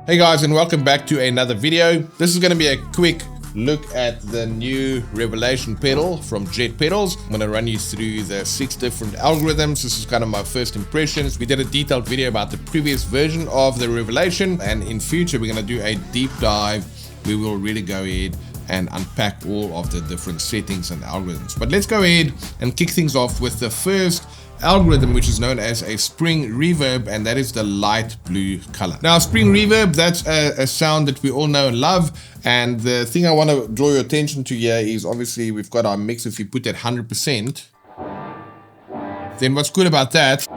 Hey guys, and welcome back to another video. This is going to be a quick look at the new Revelation pedal from Jet Pedals. I'm going to run you through the 6 different algorithms. This is kind of my first impressions. We did a detailed video about the previous version of the Revelation, and in future we're going to do a deep dive. We will really go ahead and unpack all of the different settings and algorithms. But let's go ahead and kick things off with the first algorithm, which is known as a spring reverb, and that is the light blue color. Now, spring reverb, that's a sound that we all know and love, and the thing I want to draw your attention to here is obviously we've got our mix. If you put that 100%, then what's good about that,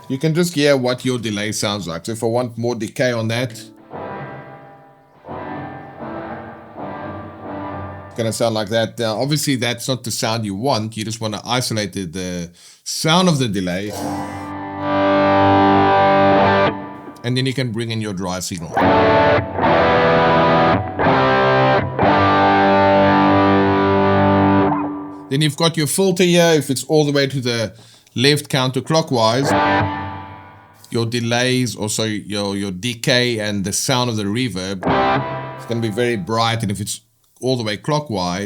you can just hear what your delay sounds like. So if I want more decay on that, going to sound like that. Now, obviously that's not the sound you want. You just want to isolate the sound of the delay, and then you can bring in your dry signal. Then you've got your filter here. If it's all the way to the left counterclockwise, your delays, also your decay and the sound of the reverb, it's going to be very bright. And if it's all the way clockwise,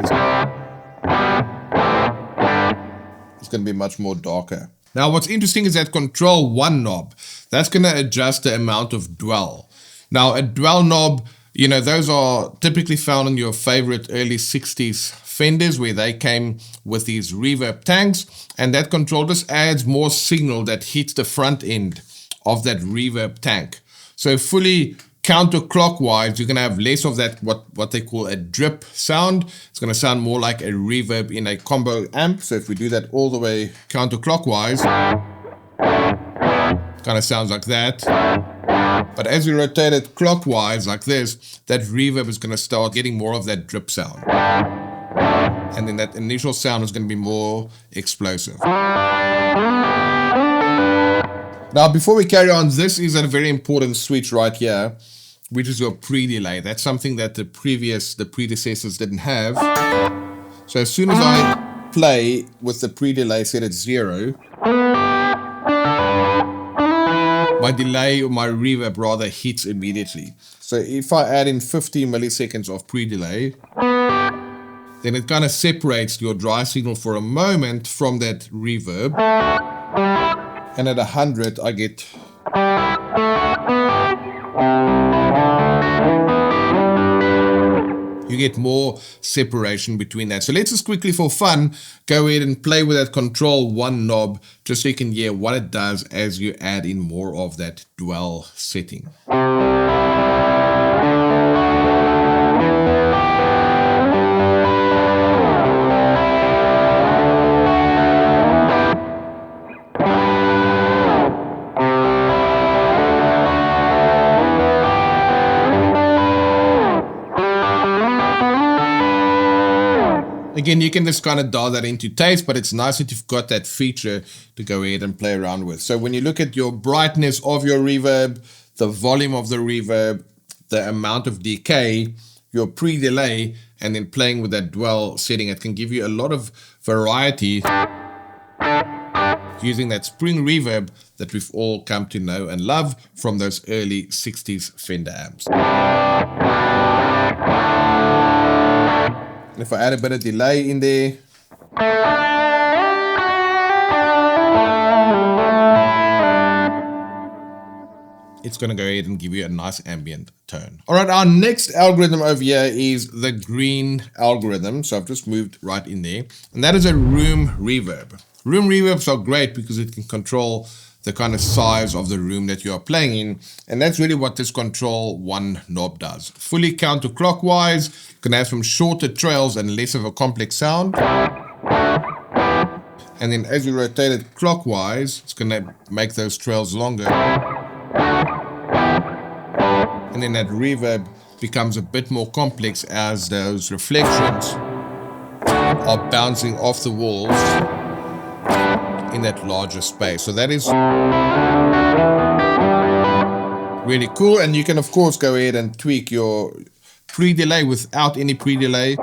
it's going to be much more darker. Now, what's interesting is that Control 1 knob, that's going to adjust the amount of dwell. Now, a dwell knob, you know, those are typically found in your favorite early 60s Fenders, where they came with these reverb tanks, and that control just adds more signal that hits the front end of that reverb tank. So fully counterclockwise, you're going to have less of that, what they call a drip sound. It's going to sound more like a reverb in a combo amp. So if we do that all the way counterclockwise, it kind of sounds like that. But as we rotate it clockwise like this, that reverb is going to start getting more of that drip sound. And then that initial sound is going to be more explosive. Now, before we carry on, this is a very important switch right here, which is your pre-delay. That's something that the predecessors didn't have. So as soon as I play with the pre-delay set at 0, my delay, or my reverb rather, hits immediately. So if I add in 50 milliseconds of pre-delay, then it kind of separates your dry signal for a moment from that reverb. And at 100, I get more separation between that. So let's just quickly, for fun, go ahead and play with that Control 1 knob, just so you can hear what it does as you add in more of that dwell setting. Again, you can just kind of dial that into taste, but it's nice that you've got that feature to go ahead and play around with. So when you look at your brightness of your reverb, the volume of the reverb, the amount of decay, your pre-delay, and then playing with that dwell setting, it can give you a lot of variety using that spring reverb that we've all come to know and love from those early 60s Fender amps. And if I add a bit of delay in there, it's going to go ahead and give you a nice ambient tone. All right, our next algorithm over here is the green algorithm. So I've just moved right in there, and that is a room reverb. Room reverbs are great because it can control the kind of size of the room that you are playing in, and that's really what this Control 1 knob does. Fully counterclockwise, you can have some shorter trails and less of a complex sound. And then as you rotate it clockwise, it's going to make those trails longer. And then that reverb becomes a bit more complex as those reflections are bouncing off the walls in that larger space. So that is really cool, and you can of course go ahead and tweak your pre-delay without any pre-delay.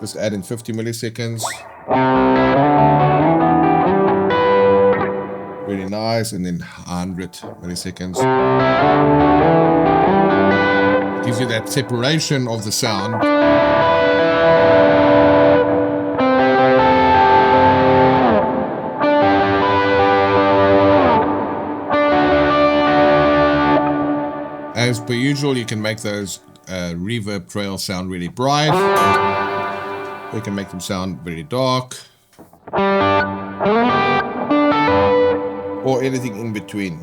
Just add in 50 milliseconds. Really nice. And then 100 milliseconds. Gives you that separation of the sound. As per usual, you can make those reverb trails sound really bright. You can make them sound very dark. Or anything in between.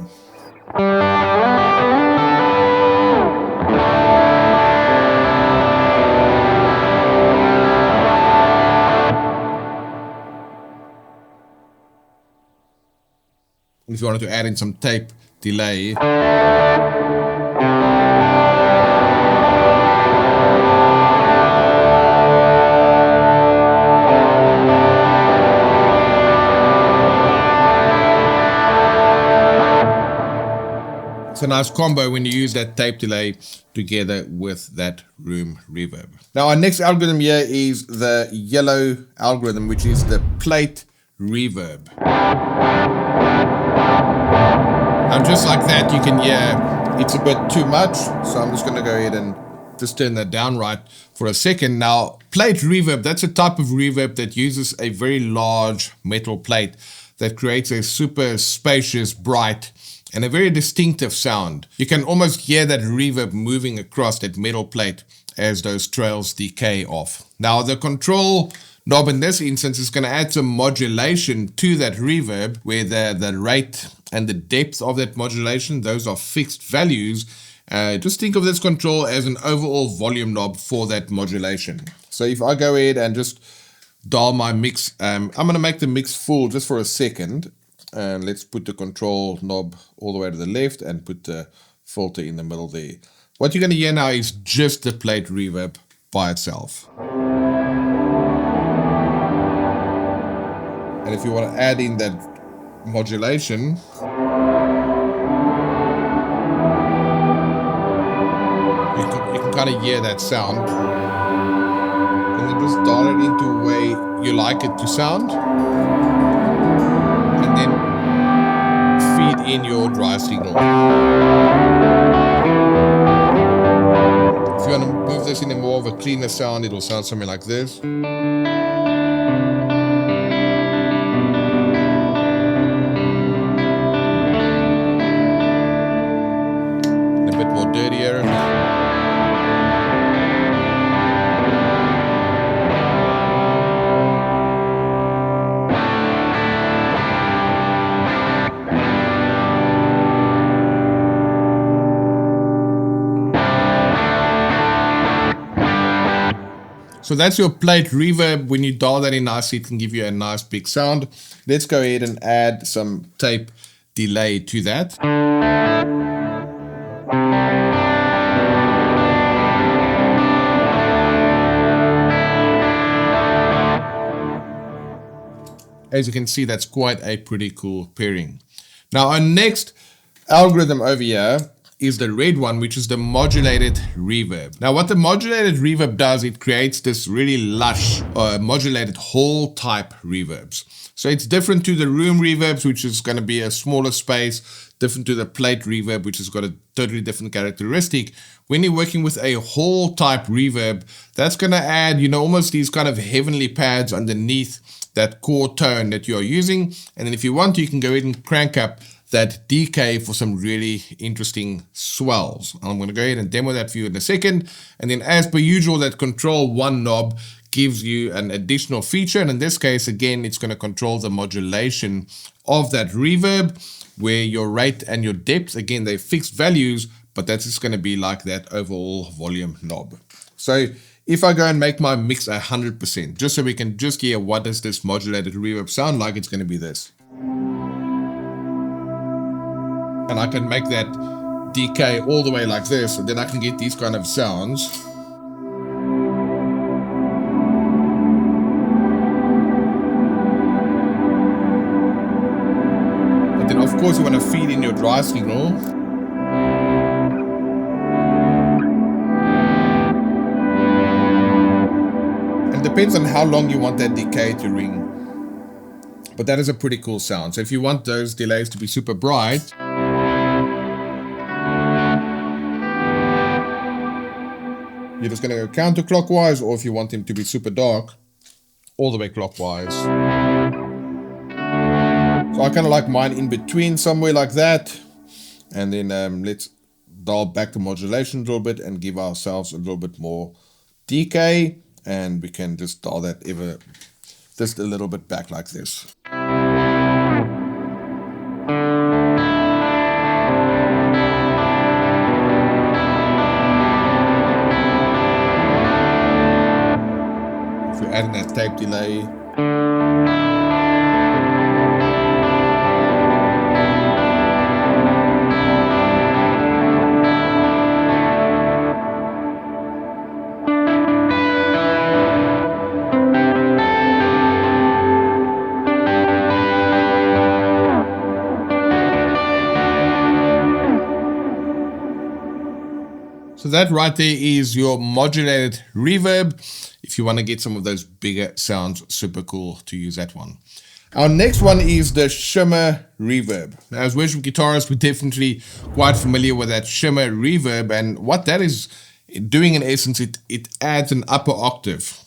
If you wanted to add in some tape delay. It's a nice combo when you use that tape delay together with that room reverb. Now our next algorithm here is the yellow algorithm, which is the plate reverb. And just like that, you can hear it's a bit too much. So I'm just going to go ahead and just turn that down right for a second. Now, plate reverb, that's a type of reverb that uses a very large metal plate that creates a super spacious, bright, and a very distinctive sound. You can almost hear that reverb moving across that metal plate as those trails decay off. Now the control knob in this instance is going to add some modulation to that reverb, where the rate and the depth of that modulation, those are fixed values. Just think of this control as an overall volume knob for that modulation. So if I go ahead and just dial my mix, I'm going to make the mix full just for a second. And let's put the control knob all the way to the left and put the filter in the middle there. What you're going to hear now is just the plate reverb by itself. And if you want to add in that modulation, you can kind of hear that sound. And then just dial it into a way you like it to sound. And then feed in your dry signal. If you want to move this in a more of a cleaner sound, it'll sound something like this. A bit more dirtier. So that's your plate reverb. When you dial that in nicely, it can give you a nice big sound. Let's go ahead and add some tape delay to that. As you can see, that's quite a pretty cool pairing. Now our next algorithm over here is the red one, which is the modulated reverb. Now what the modulated reverb does, it creates this really lush modulated hall type reverbs. So it's different to the room reverbs, which is going to be a smaller space, different to the plate reverb, which has got a totally different characteristic. When you're working with a hall type reverb, that's going to add, you know, almost these kind of heavenly pads underneath that core tone that you're using. And then if you want to, you can go ahead and crank up that decay for some really interesting swells. I'm going to go ahead and demo that for you in a second. And then as per usual, that control one knob gives you an additional feature. And in this case, again, it's going to control the modulation of that reverb, where your rate and your depth, again, they're fixed values, but that's just going to be like that overall volume knob. So if I go and make my mix 100%, just so we can just hear what does this modulated reverb sound like, it's going to be this. And I can make that decay all the way like this, and then I can get these kind of sounds. And then of course you want to feed in your dry signal. And depends on how long you want that decay to ring. But that is a pretty cool sound. So if you want those delays to be super bright, you're just going to go counterclockwise, or if you want them to be super dark, all the way clockwise. So I kind of like mine in between somewhere like that. And then let's dial back the modulation a little bit and give ourselves a little bit more decay. And we can just dial that just a little bit back like this. If we're adding that tape delay. So that right there is your modulated reverb. If you want to get some of those bigger sounds, super cool to use that one. Our next one is the Shimmer Reverb. Now, as worship guitarists, we're definitely quite familiar with that Shimmer Reverb, and what that is doing in essence, it adds an upper octave.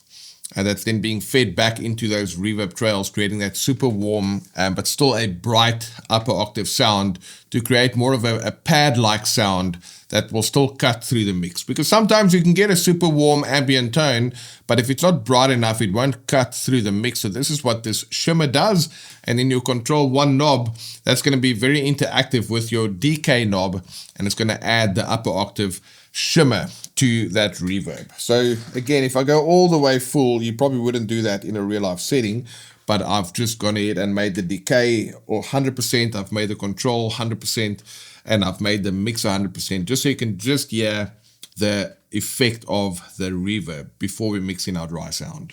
And that's then being fed back into those reverb trails, creating that super warm, but still a bright upper octave sound to create more of a pad-like sound that will still cut through the mix. Because sometimes you can get a super warm ambient tone, but if it's not bright enough, it won't cut through the mix. So this is what this shimmer does. And then you control one knob that's going to be very interactive with your decay knob, and it's going to add the upper octave shimmer to that reverb. So again, if I go all the way full, you probably wouldn't do that in a real life setting, but I've just gone ahead and made the decay or 100%, I've made the control 100%, and I've made the mix 100%, just so you can just hear the effect of the reverb before we mix in our dry sound.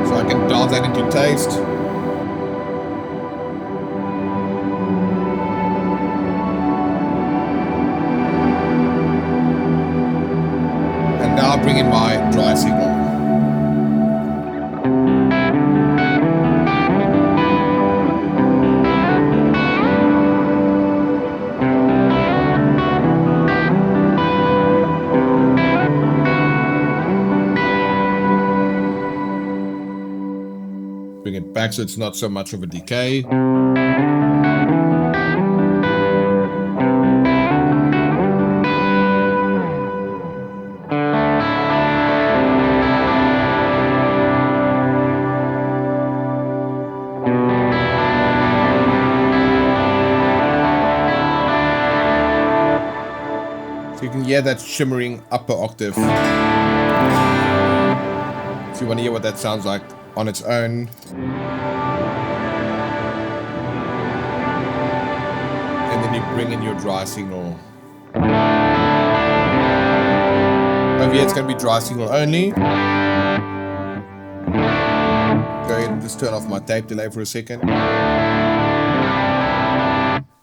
So I can dial that into taste. Now I'll bring in my dry signal. Bring it back so it's not so much of a decay. You can hear that shimmering upper octave. If you want to hear what that sounds like on its own. And then you bring in your dry signal. Over here it's going to be dry signal only. Go ahead and just turn off my tape delay for a second.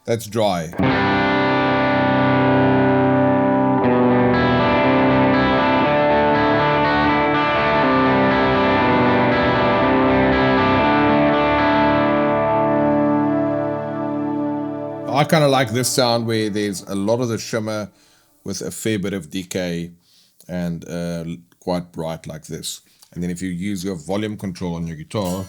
That's dry. I kind of like this sound where there's a lot of the shimmer with a fair bit of decay and quite bright like this. And then if you use your volume control on your guitar,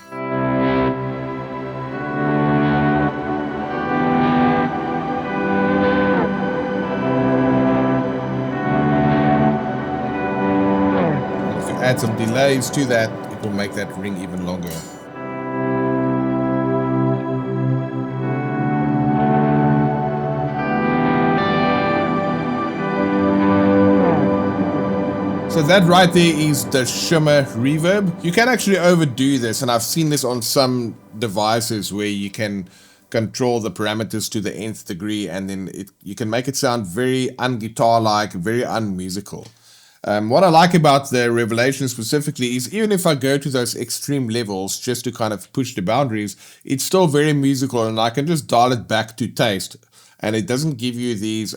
and if you add some delays to that, it will make that ring even longer. So that right there is the Shimmer Reverb. You can actually overdo this, and I've seen this on some devices where you can control the parameters to the nth degree, and then you can make it sound very un-guitar-like, very unmusical. What I like about the Revelation specifically is even if I go to those extreme levels just to kind of push the boundaries, it's still very musical, and I can just dial it back to taste, and it doesn't give you these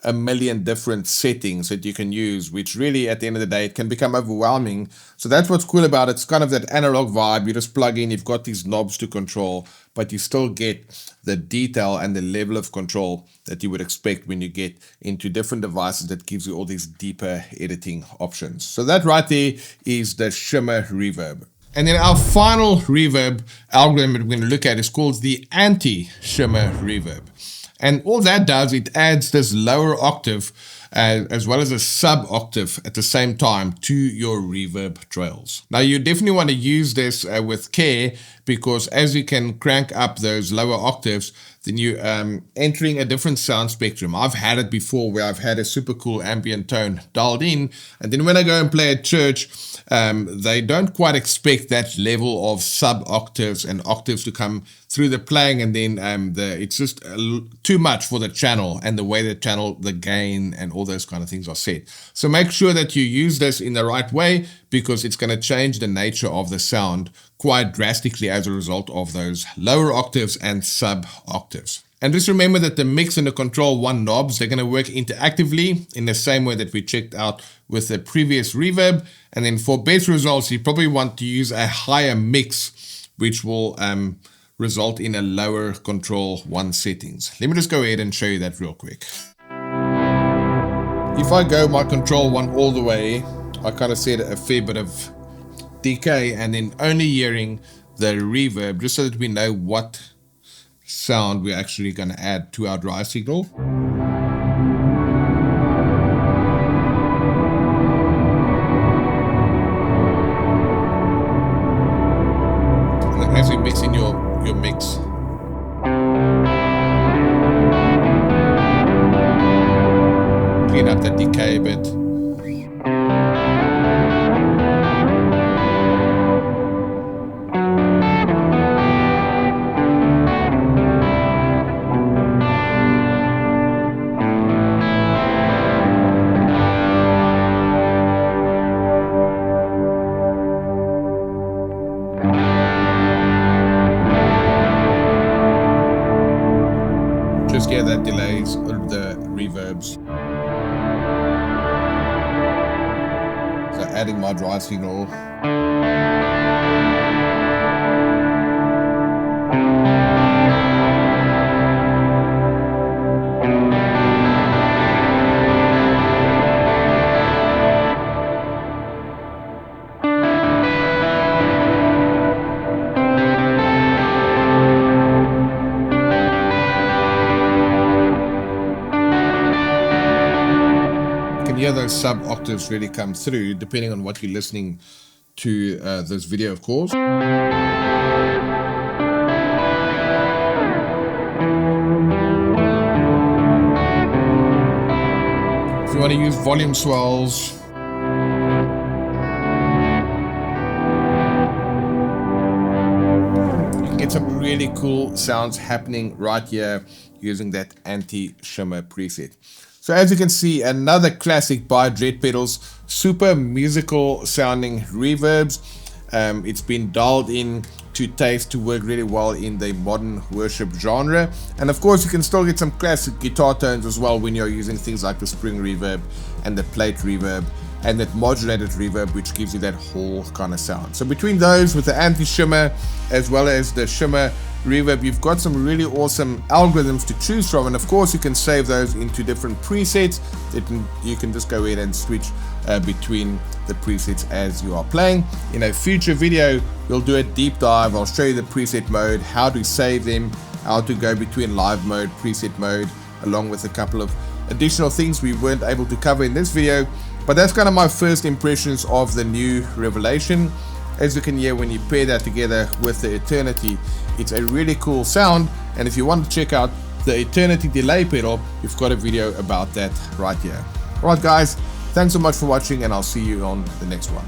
a million different settings that you can use, which really at the end of the day, it can become overwhelming. So that's what's cool about it. It's kind of that analog vibe. You just plug in, you've got these knobs to control, but you still get the detail and the level of control that you would expect when you get into different devices that gives you all these deeper editing options. So that right there is the Shimmer Reverb. And then our final reverb algorithm that we're going to look at is called the Anti-Shimmer Reverb. And all that does, it adds this lower octave as well as a sub-octave at the same time to your reverb trails. Now you definitely want to use this with care, because as you can crank up those lower octaves, then you're entering a different sound spectrum. I've had it before where I've had a super cool ambient tone dialed in, and then when I go and play at church, they don't quite expect that level of sub-octaves and octaves to come through the playing, and then it's just too much for the channel and the way the channel, the gain, and all those kind of things are set. So make sure that you use this in the right way, because it's going to change the nature of the sound quite drastically as a result of those lower octaves and sub-octaves. And just remember that the mix and the control one knobs, they're going to work interactively in the same way that we checked out with the previous reverb. And then for best results, you probably want to use a higher mix, which will result in a lower control one settings. Let me just go ahead and show you that real quick. If I go my control one all the way, I kind of set a fair bit of decay and then only hearing the reverb, just so that we know what sound we're actually going to add to our drive signal. And then as you mix in your mix, clean up that decay a bit. Just get that delays or the reverbs. So adding my drive signal. Yeah, those sub octaves really come through depending on what you're listening to this video, of course. If you want to use volume swells, you can get some really cool sounds happening right here using that anti-shimmer preset. So as you can see, another classic by Dread Pedals, super musical sounding reverbs. It's been dialed in to taste to work really well in the modern worship genre. And of course, you can still get some classic guitar tones as well when you're using things like the spring reverb and the plate reverb and that modulated reverb, which gives you that whole kind of sound. So between those, with the anti-shimmer as well as the shimmer reverb, you've got some really awesome algorithms to choose from, and of course you can save those into different presets. You can just go ahead and switch between the presets as you are playing. In a future video, we'll do a deep dive. I'll show you the preset mode, how to save them, how to go between live mode, preset mode, along with a couple of additional things we weren't able to cover in this video. But that's kind of my first impressions of the new Revelation. As you can hear, when you pair that together with the Eternity, it's a really cool sound. And if you want to check out the Eternity delay pedal, we've got a video about that right here. Alright guys, thanks so much for watching, and I'll see you on the next one.